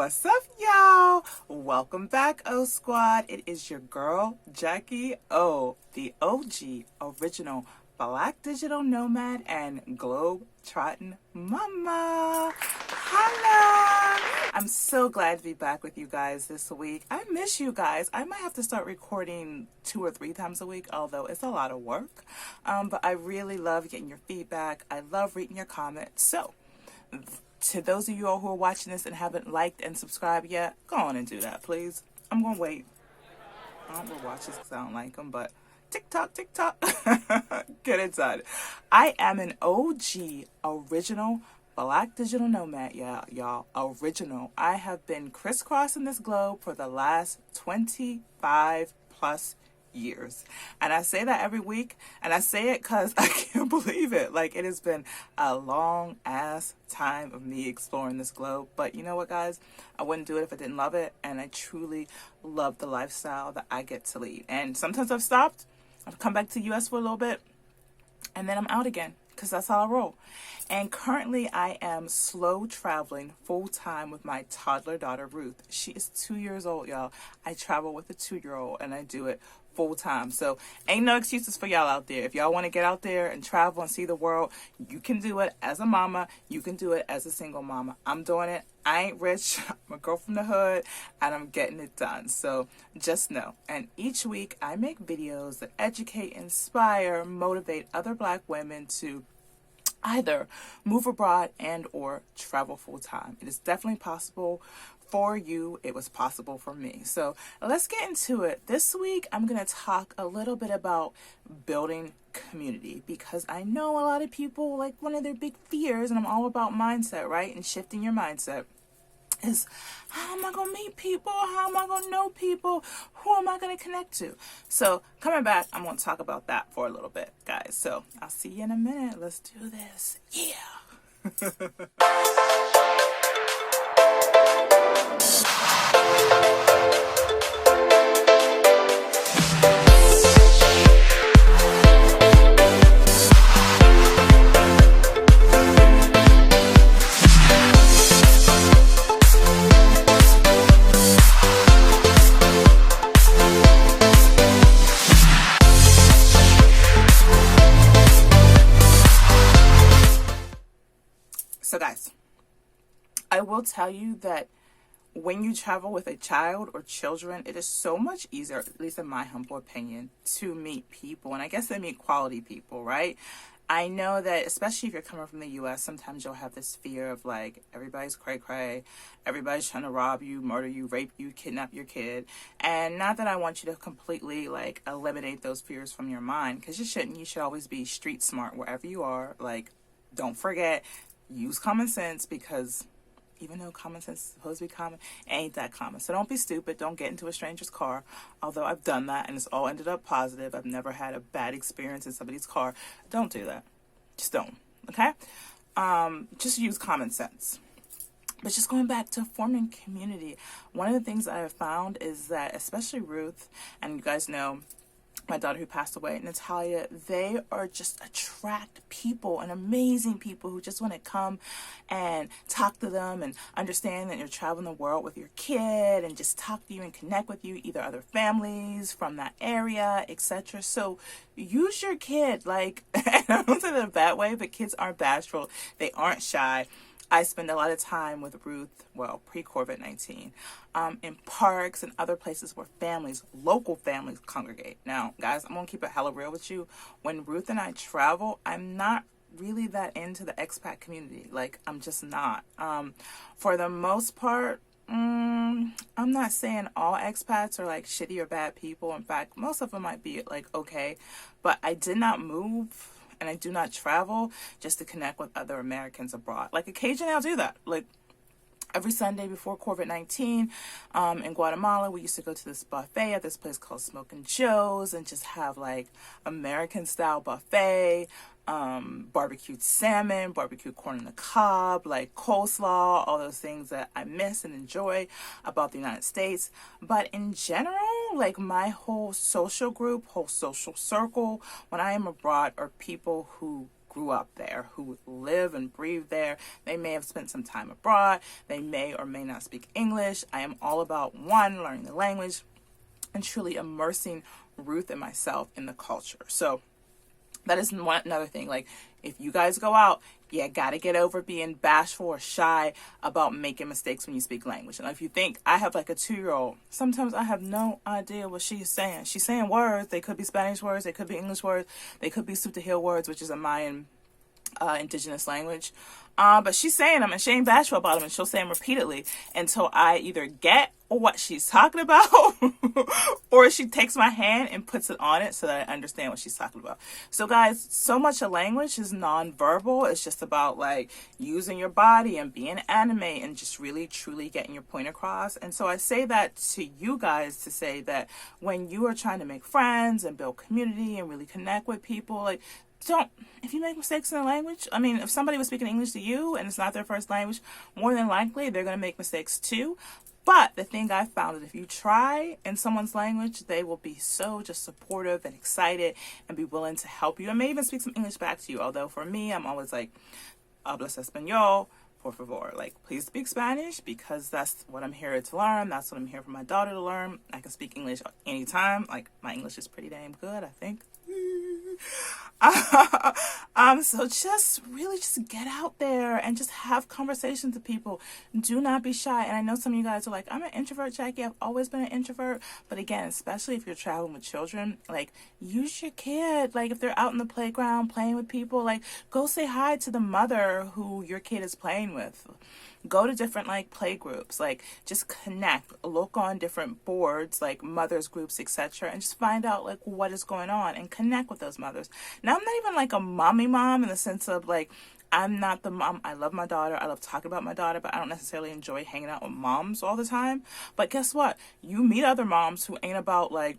What's up, y'all? Welcome back, O Squad. It is your girl, Jackie O, the OG original Black digital nomad and globe trotting mama. Holla! I'm so glad to be back with you guys this week. I miss you guys. I might have to start recording 2 or 3 times a week, although it's a lot of work. But I really love getting your feedback. I love reading your comments. So, to those of you all who are watching this and haven't liked and subscribed yet, go on and do that, please. I'm going to wait. I don't really watch this because I don't like them, but TikTok. Get it done. I am an OG original Black digital nomad, y'all. Original. I have been crisscrossing this globe for the last 25 plus years. And I say that every week, and I say it because I can't believe it. Like, it has been a long ass time of me exploring this globe. But you know what, guys? I wouldn't do it if I didn't love it, and I truly love the lifestyle that I get to lead. And sometimes I've stopped. I've come back to the US for a little bit, and then I'm out again, because that's how I roll. And currently I am slow traveling full time with my toddler daughter, Ruth. She is 2 years old, y'all. I travel with a 2-year-old, and I do it full time. So ain't no excuses for y'all out there. If y'all want to get out there and travel and see the world, you can do it as a mama. You can do it as a single mama. I'm doing it. I ain't rich. I'm a girl from the hood, and I'm getting it done. So just know. And each week I make videos that educate, inspire, motivate other Black women to either move abroad and or travel full time. It is definitely possible for you. It was possible for me. So let's get into it. This week, I'm going to talk a little bit about building community, because I know a lot of people, like, one of their big fears, and I'm all about mindset, right? And shifting your mindset is, how am I going to meet people? How am I going to know people? Who am I going to connect to? So coming back, I'm going to talk about that for a little bit, guys. So I'll see you in a minute. Let's do this. Yeah. So guys, I will tell you that when you travel with a child or children, it is so much easier, at least in my humble opinion, to meet people. And I guess I meet quality people, right? I know that, especially if you're coming from the US, sometimes you'll have this fear of, like, everybody's cray-cray, everybody's trying to rob you, murder you, rape you, kidnap your kid. And not that I want you to completely, like, eliminate those fears from your mind, because you shouldn't. You should always be street smart wherever you are. Like, don't forget, use common sense, because even though common sense is supposed to be common, it ain't that common. So don't be stupid. Don't get into a stranger's car. Although I've done that and it's all ended up positive. I've never had a bad experience in somebody's car. Don't do that. Just don't. Okay? Just use common sense. But just going back to forming community, one of the things that I have found is that, especially Ruth, and you guys know, my daughter who passed away, Natalia, they are just attract people and amazing people who just want to come and talk to them and understand that you're traveling the world with your kid and just talk to you and connect with you, either other families from that area, etc. So use your kid. Like, I don't say that in a bad way, but kids aren't bashful. They aren't shy. I spend a lot of time with Ruth, well, pre-COVID-19, in parks and other places where families, local families, congregate. Now, guys, I'm going to keep it hella real with you. When Ruth and I travel, I'm not really that into the expat community. Like, I'm just not. For the most part, I'm not saying all expats are, like, shitty or bad people. In fact, most of them might be, like, okay. But I did not move, and I do not travel just to connect with other Americans abroad. Like, occasionally I'll do that. Like, every Sunday before COVID-19, in Guatemala, we used to go to this buffet at this place called Smokin' Joe's and just have, like, American-style buffet, barbecued salmon, barbecued corn on the cob, like coleslaw, all those things that I miss and enjoy about the United States. But in general, like, my whole social group, whole social circle, when I am abroad, are people who grew up there, who live and breathe there. They may have spent some time abroad. They may or may not speak English. I am all about, one, learning the language and truly immersing Ruth and myself in the culture. So that is another thing. Like, if you guys go out, you gotta get over being bashful or shy about making mistakes when you speak language. And if you think, I have like a 2-year-old, sometimes I have no idea what she's saying. She's saying words. They could be Spanish words. They could be English words. They could be Sutahil words, which is a Mayan indigenous language. But she's saying them, and she ain't bashful about them, and she'll say them repeatedly until I either get what she's talking about or she takes my hand and puts it on it so that I understand what she's talking about. So guys, so much of language is non-verbal. It's just about like using your body and being anime and just really truly getting your point across. And so I say that to you guys to say that when you are trying to make friends and build community and really connect with people, like, if you make mistakes in the language, I mean, if somebody was speaking English to you and it's not their first language, more than likely they're going to make mistakes too. But the thing I found is if you try in someone's language, they will be so just supportive and excited and be willing to help you and may even speak some English back to you. Although for me, I'm always like, hablas español, por favor. Like, please speak Spanish because that's what I'm here to learn. That's what I'm here for my daughter to learn. I can speak English anytime. Like, my English is pretty damn good, I think. So just get out there and just have conversations with people. Do not be shy. And I know some of you guys are like, I'm an introvert, Jackie. I've always been an introvert. But again, especially if you're traveling with children, like, use your kid. Like, if they're out in the playground playing with people, like, go say hi to the mother who your kid is playing with. Go to different like play groups, like just connect, look on different boards like mothers groups, etc., and just find out like what is going on and connect with those mothers. Now, I'm not even like a mommy mom in the sense of like, I'm not the mom. I love my daughter. I love talking about my daughter, but I don't necessarily enjoy hanging out with moms all the time. But guess what? You meet other moms who ain't about like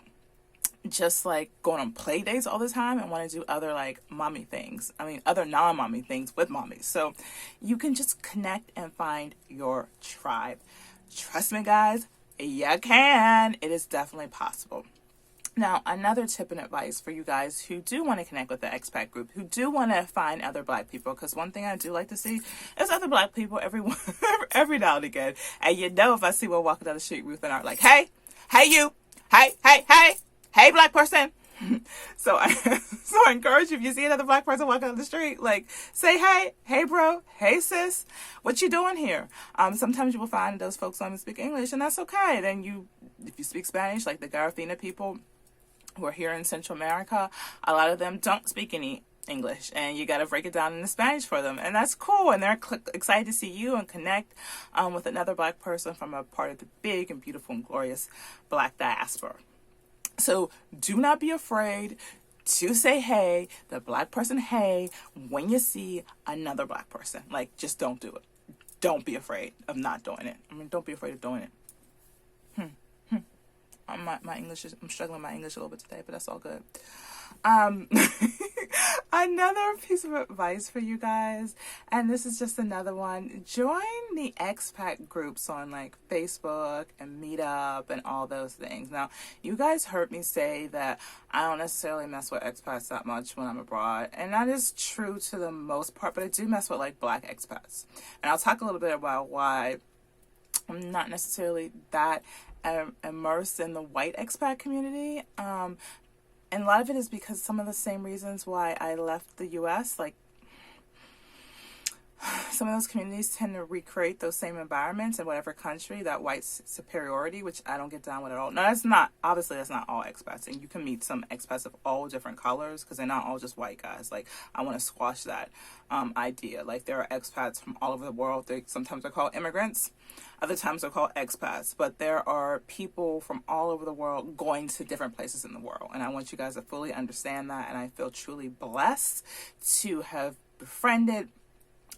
just like going on play dates all the time and want to do other like mommy things. I mean, other non-mommy things with mommies. So you can just connect and find your tribe. Trust me, guys, you can. It is definitely possible. Now, another tip and advice for you guys who do want to connect with the expat group, who do want to find other Black people, because one thing I do like to see is other Black people every now and again. And you know, if I see one walking down the street, Ruth and I are like, hey you, hey Black person. So I encourage you, if you see another Black person walking down the street, like, say hey bro, hey sis, what you doing here? Sometimes you will find those folks don't even speak English, and that's okay. Then if you speak Spanish, like the Garifuna people who are here in Central America, a lot of them don't speak any English, and you got to break it down into Spanish for them, and that's cool. And they're excited to see you and connect with another Black person from a part of the big and beautiful and glorious Black diaspora. So do not be afraid to say hey, the Black person, hey, when you see another Black person. Like, just don't do it. Don't be afraid of not doing it. I mean, don't be afraid of doing it. My English I'm struggling with my English a little bit today, but that's all good. Another piece of advice for you guys, and this is just another one: join the expat groups on like Facebook and Meetup and all those things. Now, you guys heard me say that I don't necessarily mess with expats that much when I'm abroad, and that is true to the most part, but I do mess with like Black expats, and I'll talk a little bit about why I'm not necessarily that immersed in the white expat community. And a lot of it is because some of the same reasons why I left the U.S., like some of those communities tend to recreate those same environments in whatever country, that white superiority, which I don't get down with at all. No, that's not all expats. And you can meet some expats of all different colors because they're not all just white guys. Like, I want to squash that idea. Like, there are expats from all over the world. Sometimes they're called immigrants. Other times they're called expats. But there are people from all over the world going to different places in the world. And I want you guys to fully understand that. And I feel truly blessed to have befriended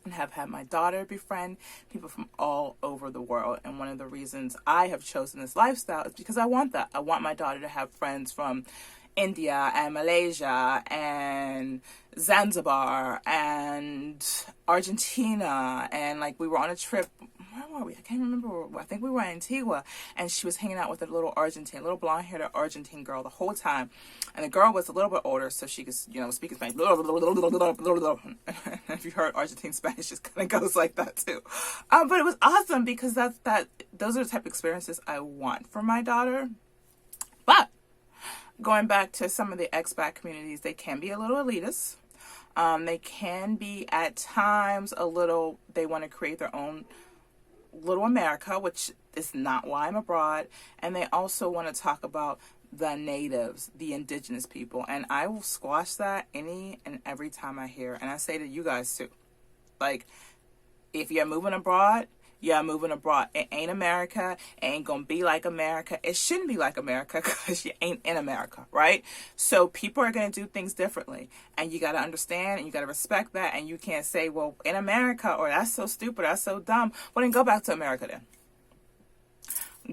and have had my daughter befriend people from all over the world. And one of the reasons I have chosen this lifestyle is because I want that. I want my daughter to have friends from India and Malaysia and Zanzibar and Argentina. And like, we were on a trip, where were we? I can't remember. I think we were in Antigua, and she was hanging out with a little blonde-haired Argentine girl the whole time. And the girl was a little bit older, so she could, speak in Spanish. If you heard Argentine Spanish, just kind of goes like that too. But it was awesome because those are the type of experiences I want for my daughter. But going back to some of the expat communities, they can be a little elitist. They can be at times they want to create their own little America, which is not why I'm abroad. And they also want to talk about the natives, the indigenous people. And I will squash that any and every time I hear. And I say to you guys too, like, if you're moving abroad, yeah, moving abroad. It ain't America. It ain't going to be like America. It shouldn't be like America because you ain't in America, right? So people are going to do things differently. And you got to understand and you got to respect that. And you can't say, well, in America, or that's so stupid, that's so dumb. Well, then go back to America then.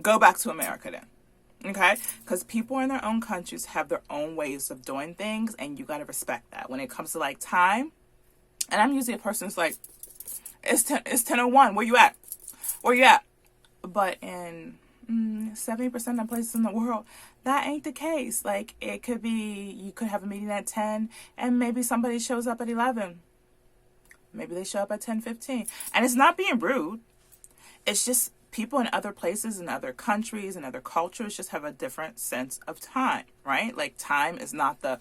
Go back to America then. Okay? Because people in their own countries have their own ways of doing things. And you got to respect that. When it comes to like time, and I'm usually a person who's like, it's 10:01. Where you at? Where you at? But in 70% of places in the world, that ain't the case. Like, it could be, you could have a meeting at 10 and maybe somebody shows up at 11. Maybe they show up at 10:15. And it's not being rude. It's just people in other places, in other countries, and other cultures just have a different sense of time, right? Like, time is not the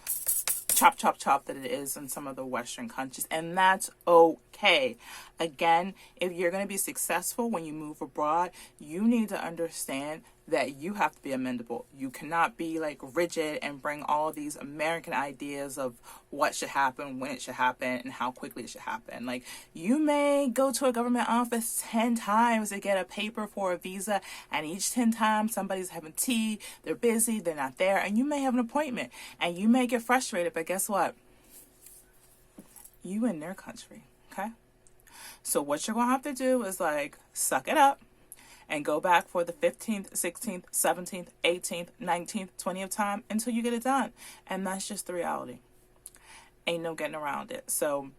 chop, chop, chop that it is in some of the Western countries. And that's okay. Again, if you're going to be successful when you move abroad, you need to understand that you have to be amendable. You cannot be like rigid and bring all these American ideas of what should happen, when it should happen, and how quickly it should happen. Like, you may go to a government office 10 times to get a paper for a visa, and each 10 times somebody's having tea, they're busy, they're not there, and you may have an appointment, and you may get frustrated, but guess what? You in their country, okay? So what you're going to have to do is like, suck it up, and go back for the 15th, 16th, 17th, 18th, 19th, 20th time until you get it done. And that's just the reality. Ain't no getting around it. So,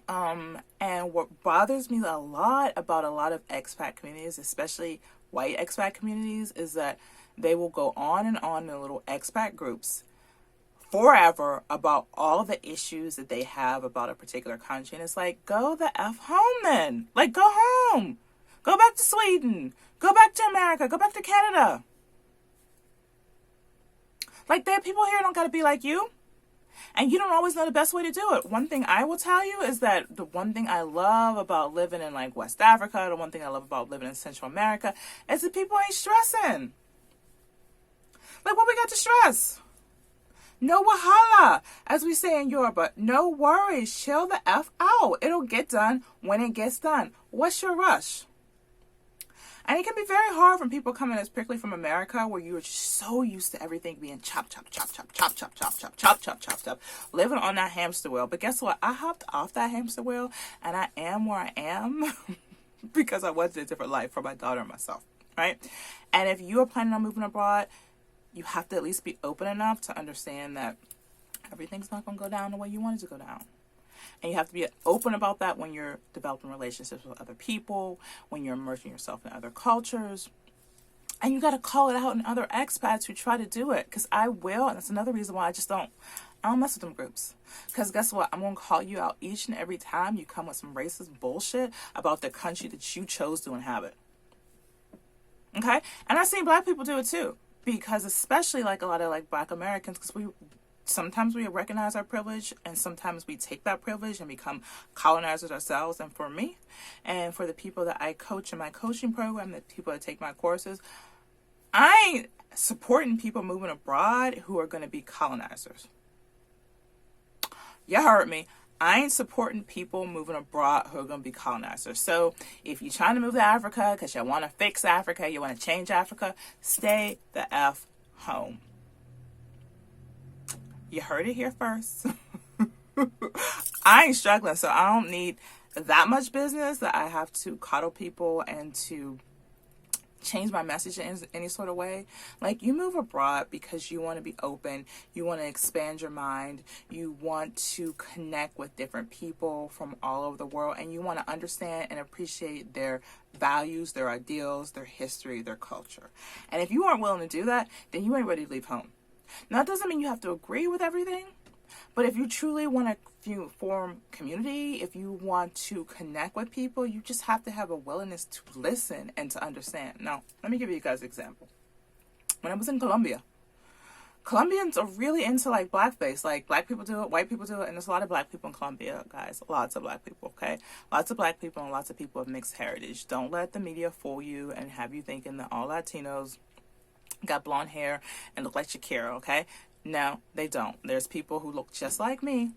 and what bothers me a lot about a lot of expat communities, especially white expat communities, is that they will go on and on in little expat groups forever about all the issues that they have about a particular country. And it's like, go the F home then. Like, go home. Go back to Sweden. Go back to America. Go back to Canada. Like, there are people here don't got to be like you. And you don't always know the best way to do it. One thing I will tell you is that the one thing I love about living in like West Africa, the one thing I love about living in Central America, is that people ain't stressing. Like, what we got to stress? No wahala, as we say in Europe, but no worries. Chill the F out. It'll get done when it gets done. What's your rush? And it can be very hard when people come in, particularly from America, where you're so used to everything being chop, chop, chop, chop, chop, chop, chop, chop, chop, chop, chop, chop, living on that hamster wheel. But guess what? I hopped off that hamster wheel, and I am where I am because I wanted a different life for my daughter and myself, right? And if you are planning on moving abroad, you have to at least be open enough to understand that everything's not going to go down the way you want it to go down. And you have to be open about that when you're developing relationships with other people, when you're immersing yourself in other cultures. And you got to call it out in other expats who try to do it. Because I will. And that's another reason why I don't mess with them groups. Because guess what? I'm going to call you out each and every time you come with some racist bullshit about the country that you chose to inhabit. Okay? And I've seen black people do it too. Because especially like a lot of like black Americans, because sometimes we recognize our privilege and sometimes we take that privilege and become colonizers ourselves. And for me and for the people that I coach in my coaching program, the people that take my courses, I ain't supporting people moving abroad who are going to be colonizers. You heard me. I ain't supporting people moving abroad who are going to be colonizers. So if you're trying to move to Africa because you want to fix Africa, you want to change Africa, stay the F home. You heard it here first. I ain't struggling, so I don't need that much business that I have to coddle people and to change my message in any sort of way. Like, you move abroad because you want to be open, you want to expand your mind, you want to connect with different people from all over the world, and you want to understand and appreciate their values, their ideals, their history, their culture. And if you aren't willing to do that, then you ain't ready to leave home. Now, it doesn't mean you have to agree with everything, but if you truly want to form community, if you want to connect with people, you just have to have a willingness to listen and to understand. Now, let me give you guys an example. When I was in Colombia, Colombians are really into like blackface. Like, black people do it, white people do it, and there's a lot of black people in Colombia, guys. Lots of black people, okay? Lots of black people and lots of people of mixed heritage. Don't let the media fool you and have you thinking that all Latinos got blonde hair and look like Shakira, okay? No, they don't. There's people who look just like me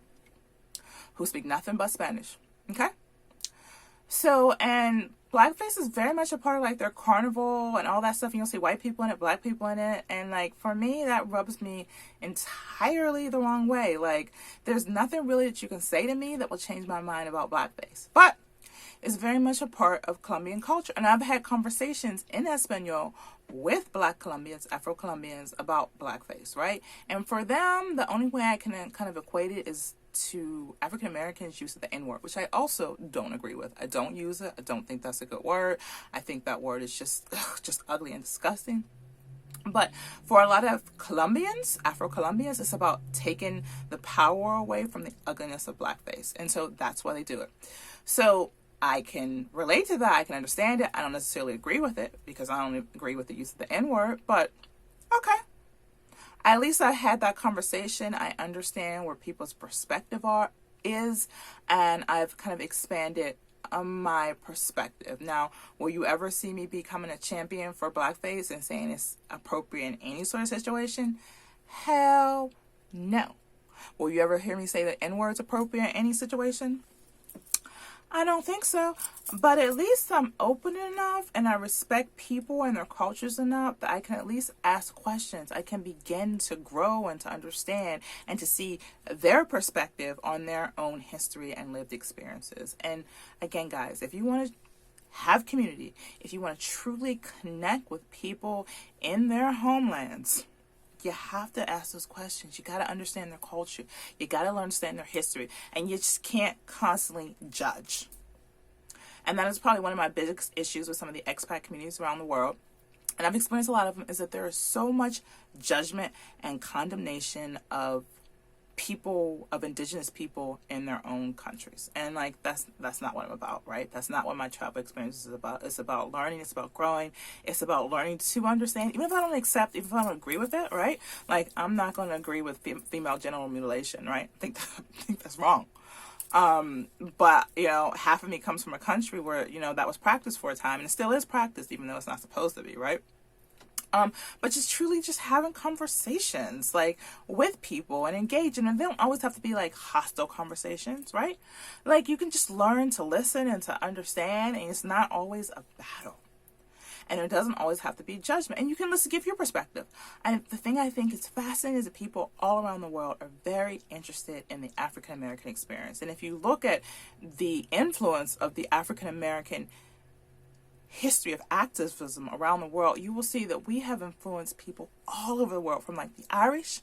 who speak nothing but Spanish, okay? So, and blackface is very much a part of like their carnival and all that stuff. You'll see white people in it, black people in it, and like for me, that rubs me entirely the wrong way. Like, there's nothing really that you can say to me that will change my mind about blackface, but it's very much a part of Colombian culture. And I've had conversations in Espanol with black Colombians, Afro-Colombians, about blackface, right? And for them, the only way I can kind of equate it is to African Americans' use of the N-word, which I also don't agree with. I don't use it. I don't think that's a good word. I think that word is just ugly and disgusting. But for a lot of Colombians, Afro-Colombians, it's about taking the power away from the ugliness of blackface. And so that's why they do it. So I can relate to that. I can understand it. I don't necessarily agree with it because I don't agree with the use of the N-word, but okay. At least I had that conversation. I understand where people's perspective is, and I've kind of expanded my perspective. Now, will you ever see me becoming a champion for blackface and saying it's appropriate in any sort of situation? Hell no. Will you ever hear me say that N-word's appropriate in any situation? I don't think so, but at least I'm open enough and I respect people and their cultures enough that I can at least ask questions. I can begin to grow and to understand and to see their perspective on their own history and lived experiences. And again, guys, if you want to have community, if you want to truly connect with people in their homelands, you have to ask those questions. You got to understand their culture. You got to understand their history. And you just can't constantly judge. And that is probably one of my biggest issues with some of the expat communities around the world. And I've experienced a lot of them, is that there is so much judgment and condemnation of people, of indigenous people in their own countries. And like, that's not what I'm about, right? That's not what my travel experience is about. It's about learning. It's about growing. It's about learning to understand, even if I don't accept, even if I don't agree with it, right? Like, I'm not going to agree with female genital mutilation, right? I think that's wrong. But, you know, half of me comes from a country where, you know, that was practiced for a time, and it still is practiced, even though it's not supposed to be, right? But just truly just having conversations like with people and engaging, and they don't always have to be like hostile conversations, right? Like, you can just learn to listen and to understand, and it's not always a battle. And it doesn't always have to be judgment. And you can listen, give your perspective. And the thing I think is fascinating is that people all around the world are very interested in the African American experience. And if you look at the influence of the African American history of activism around the world, you will see that we have influenced people all over the world, from like the Irish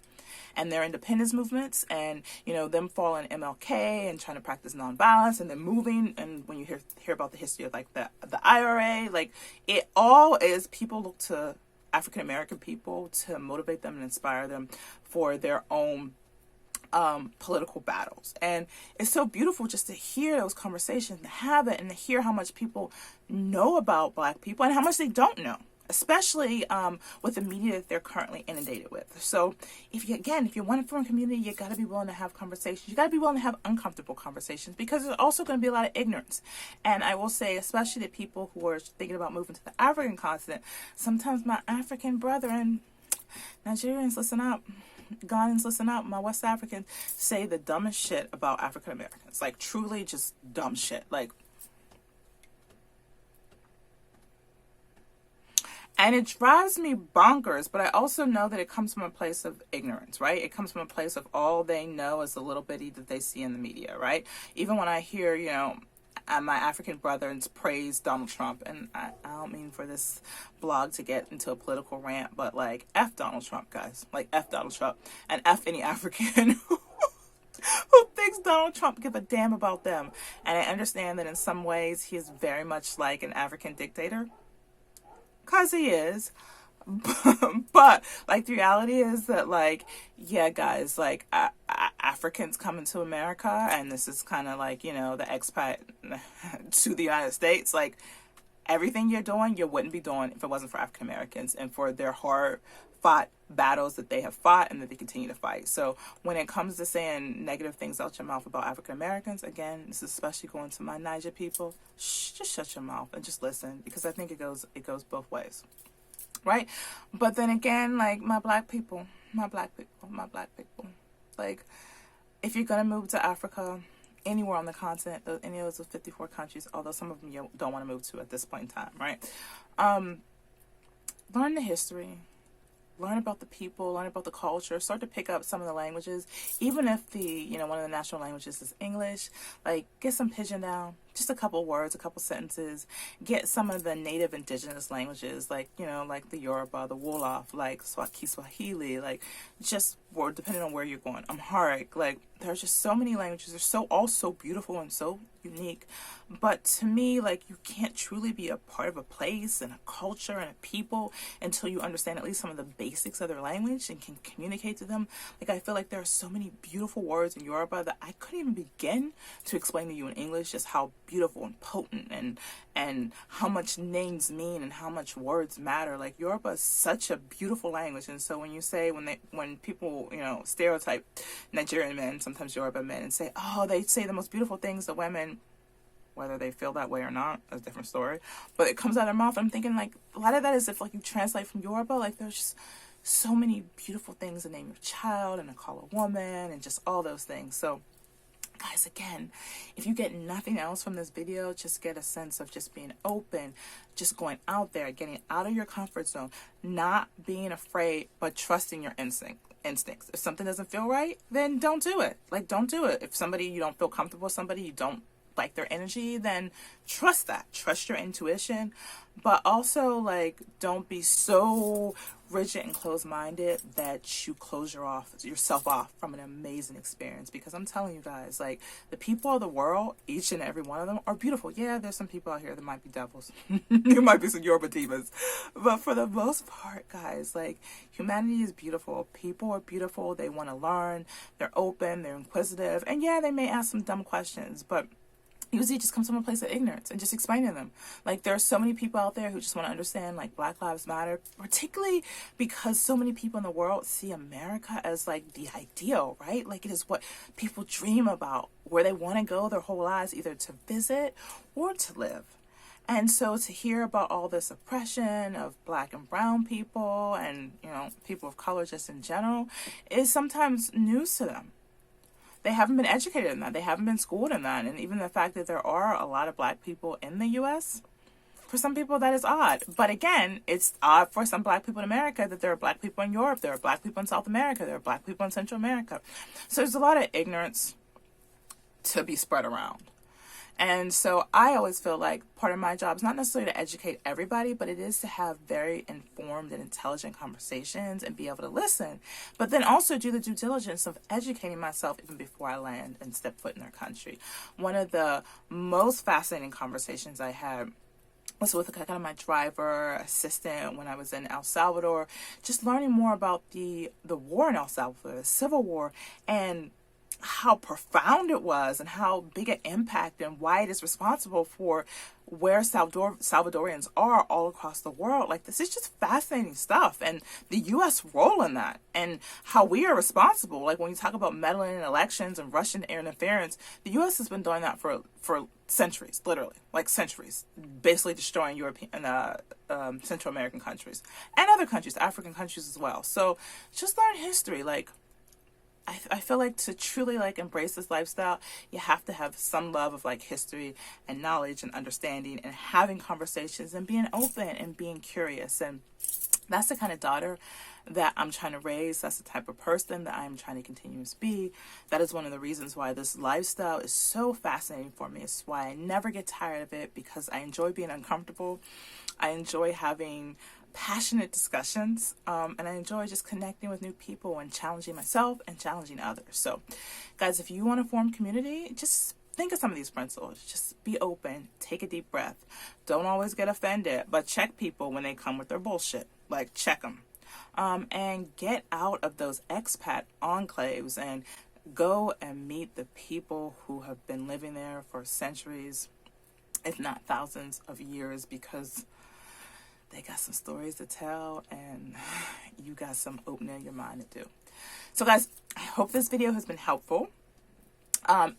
and their independence movements, and, you know, them following MLK and trying to practice nonviolence, and then moving. And when you hear about the history of like the IRA, like, it all is people look to African American people to motivate them and inspire them for their own political battles. And it's so beautiful just to hear those conversations and have it, and to hear how much people know about Black people and how much they don't know, especially with the media that they're currently inundated with. So if you want to form a community, you got to be willing to have conversations. You got to be willing to have uncomfortable conversations, because there's also going to be a lot of ignorance. And I will say, especially the people who are thinking about moving to the African continent, sometimes my African brethren, Nigerians, listen up. Ghanaians, listen up. My West Africans say the dumbest shit about African Americans. Like, truly just dumb shit. Like, and it drives me bonkers, but I also know that it comes from a place of ignorance, right? It comes from a place of all they know is the little bitty that they see in the media, right? Even when I hear, you know, my African brethren praise Donald Trump, and I don't mean for this blog to get into a political rant, but like, F Donald Trump, guys. Like, F Donald Trump, and F any African who thinks Donald Trump give a damn about them. And I understand that in some ways he is very much like an African dictator, because he is. But like, the reality is that, like, yeah, guys, like, Africans coming to America, and this is kind of like, you know, the expat to the United States. Like, everything you're doing, you wouldn't be doing if it wasn't for African Americans and for their hard fought battles that they have fought and that they continue to fight. So when it comes to saying negative things out your mouth about African Americans, again, this is especially going to my Niger people, just shut your mouth and just listen, because I think it goes both ways. Right? But then again, like, my black people, like, if you're going to move to Africa, anywhere on the continent, any of those 54 countries, although some of them you don't want to move to at this point in time, right? Learn the history, learn about the people, learn about the culture, start to pick up some of the languages, even if one of the national languages is English. Like, get some pidgin down, just a couple words, a couple sentences. Get some of the native indigenous languages, like, like the Yoruba, the Wolof, like Swahili, like, just, or depending on where you're going, Amharic. Like, there's just so many languages. They're all so beautiful and so unique. But to me, like, you can't truly be a part of a place and a culture and a people until you understand at least some of the basics of their language and can communicate to them. Like, I feel like there are so many beautiful words in Yoruba that I couldn't even begin to explain to you in English, just how beautiful and potent and how much names mean and how much words matter. Like, Yoruba is such a beautiful language. And so when you say, when people, stereotype Nigerian men, sometimes Yoruba men, and say, oh, they say the most beautiful things to women, whether they feel that way or not, that's a different story. But it comes out of their mouth. I'm thinking, like, a lot of that is if, like, you translate from Yoruba, like, there's just so many beautiful things to name your child and to call a woman and just all those things. So, guys, again, if you get nothing else from this video, just get a sense of just being open, just going out there, getting out of your comfort zone, not being afraid, but trusting your instincts. If something doesn't feel right, then don't do it. Like, don't do it. If you don't feel comfortable with somebody, you don't like their energy, then trust that. Trust your intuition. But also, like, don't be so rigid and closed-minded that you close yourself off from an amazing experience. Because I'm telling you guys, like, the people of the world, each and every one of them are beautiful. Yeah, there's some people out here that might be devils. There might be some Yoruba divas. But for the most part, guys, like, humanity is beautiful. People are beautiful. They want to learn. They're open. They're inquisitive. And yeah, they may ask some dumb questions, but usually it just comes from a place of ignorance and just explaining them. Like, there are so many people out there who just want to understand, like, Black Lives Matter, particularly because so many people in the world see America as, like, the ideal, right? Like, it is what people dream about, where they want to go their whole lives, either to visit or to live. And so to hear about all this oppression of Black and brown people and, people of color just in general is sometimes news to them. They haven't been educated in that. They haven't been schooled in that. And even the fact that there are a lot of Black people in the U.S., for some people that is odd. But again, it's odd for some Black people in America that there are Black people in Europe, there are Black people in South America, there are Black people in Central America. So there's a lot of ignorance to be spread around. And so I always feel like part of my job is not necessarily to educate everybody, but it is to have very informed and intelligent conversations and be able to listen, but then also do the due diligence of educating myself even before I land and step foot in their country. One of the most fascinating conversations I had was with kind of my driver assistant when I was in El Salvador, just learning more about the war in El Salvador, the civil war, and how profound it was and how big an impact and why it is responsible for where Salvadorians are all across the world. Like, this is just fascinating stuff, and the U.S. role in that and how we are responsible. Like, when you talk about meddling in elections and Russian interference, the U.S. has been doing that for centuries, literally, like centuries, basically destroying European Central American countries and other countries, African countries as well. So just learn history. Like, I feel like to truly, like, embrace this lifestyle, you have to have some love of, like, history and knowledge and understanding and having conversations and being open and being curious. And That's the kind of daughter that I'm trying to raise. That's the type of person that I'm trying to continue to be. That is one of the reasons why this lifestyle is so fascinating for me. It's why I never get tired of it, because I enjoy being uncomfortable. I enjoy having passionate discussions, and I enjoy just connecting with new people and challenging myself and challenging others. So, guys, if you want to form community, just think of some of these principles. Just be open. Take a deep breath. Don't always get offended, but check people when they come with their bullshit. Like, check them. And get out of those expat enclaves and go and meet the people who have been living there for centuries, if not thousands of years, because they got some stories to tell and you got some opening your mind to do. So, guys, I hope this video has been helpful.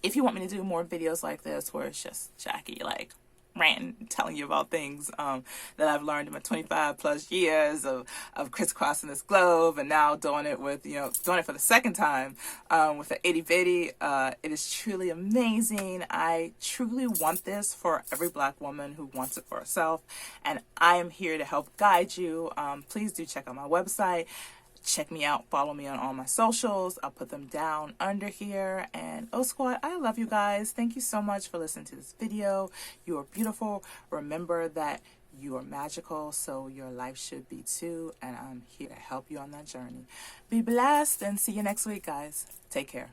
If you want me to do more videos like this where it's just Jackie like ranting, telling you about things that I've learned in my 25 plus years of crisscrossing this globe, and now doing it with, doing it for the second time with the itty bitty, it is truly amazing. I truly want this for every Black woman who wants it for herself, and I am here to help guide you. Please do check out my website. Check me out. Follow me on all my socials. I'll put them down under here. And Squad, I love you guys. Thank you so much for listening to this video. You are beautiful. Remember that you are magical, so your life should be too. And I'm here to help you on that journey. Be blessed and see you next week, guys. Take care.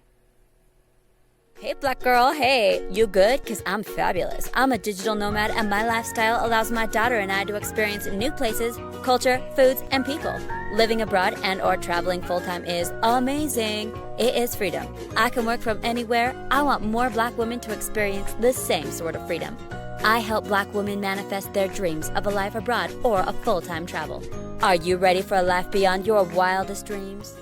Hey Black girl, hey, you good? Cause I'm fabulous. I'm a digital nomad and my lifestyle allows my daughter and I to experience new places, culture, foods, and people. Living abroad and or traveling full-time is amazing. It is freedom. I can work from anywhere. I want more Black women to experience the same sort of freedom. I help Black women manifest their dreams of a life abroad or a full-time travel. Are you ready for a life beyond your wildest dreams?